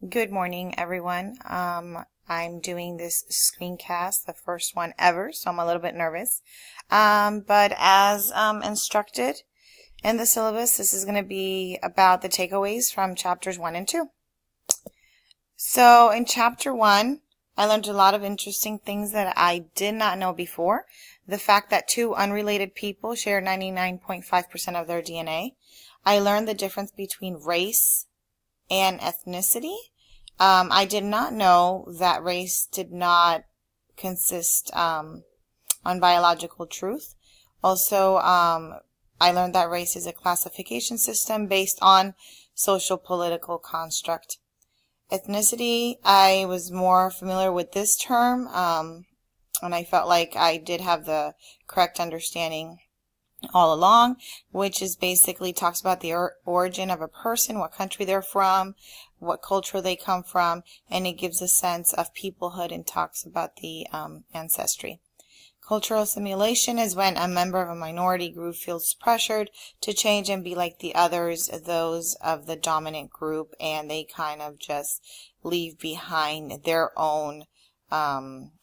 Good morning, everyone. I'm doing this screencast, the first one ever, so I'm a little bit nervous. But as instructed in the syllabus, this is going to be about the takeaways from chapters 1 and 2. So in chapter 1, I learned a lot of interesting things that I did not know before. The fact that two unrelated people share 99.5% of their DNA. I learned the difference between race and ethnicity. I did not know that race did not consist on biological truth. Also, I learned that race is a classification system based on social political construct. Ethnicity, I was more familiar with this term, and I felt like I did have the correct understanding all along, which is basically talks about the origin of a person, what country they're from, what culture they come from, and it gives a sense of peoplehood and talks about the ancestry. Cultural assimilation is when a member of a minority group feels pressured to change and be like the others, those of the dominant group, and they kind of just leave behind their own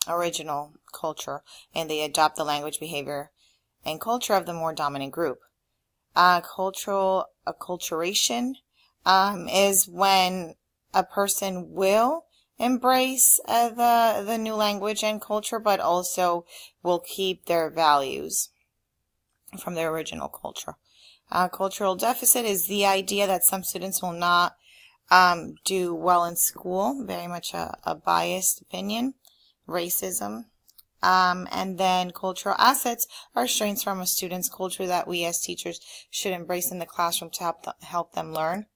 original culture, and they adopt the language, behavior, and culture of the more dominant group. Cultural acculturation is when a person will embrace the new language and culture, but also will keep their values from their original culture. Cultural deficit is the idea that some students will not do well in school. Very much a biased opinion. Racism. And then cultural assets are strengths from a student's culture that we as teachers should embrace in the classroom to help them learn.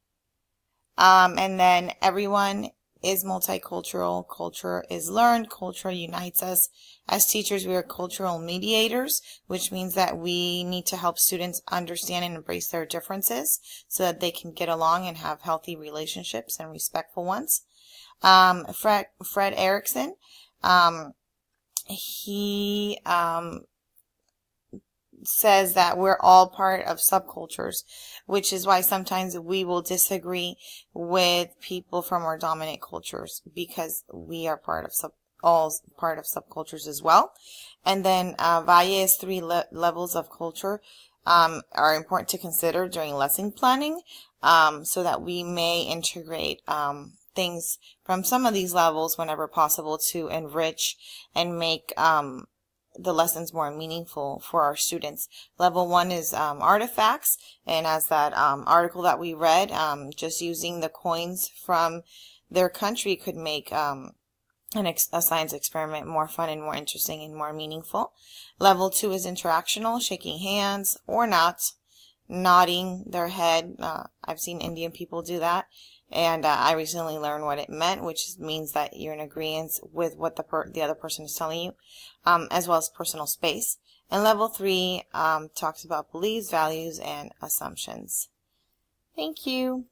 And then everyone is multicultural. Culture is learned. Culture unites us. As teachers, we are cultural mediators, which means that we need to help students understand and embrace their differences so that they can get along and have healthy relationships and respectful ones. Fred Erickson, he says that we're all part of subcultures, which is why sometimes we will disagree with people from our dominant cultures because we are part of subcultures as well. And then Valle's three levels of culture are important to consider during lesson planning, so that we may integrate things from some of these levels whenever possible to enrich and make the lessons more meaningful for our students. Level 1 is artifacts, and as that article that we read, just using the coins from their country could make a science experiment more fun and more interesting and more meaningful. Level 2 is interactional, shaking hands or not, nodding their head. I've seen Indian people do that. And I recently learned what it meant, which means that you're in agreement with what the other person is telling you, as well as personal space. And level 3 talks about beliefs, values, and assumptions. Thank you.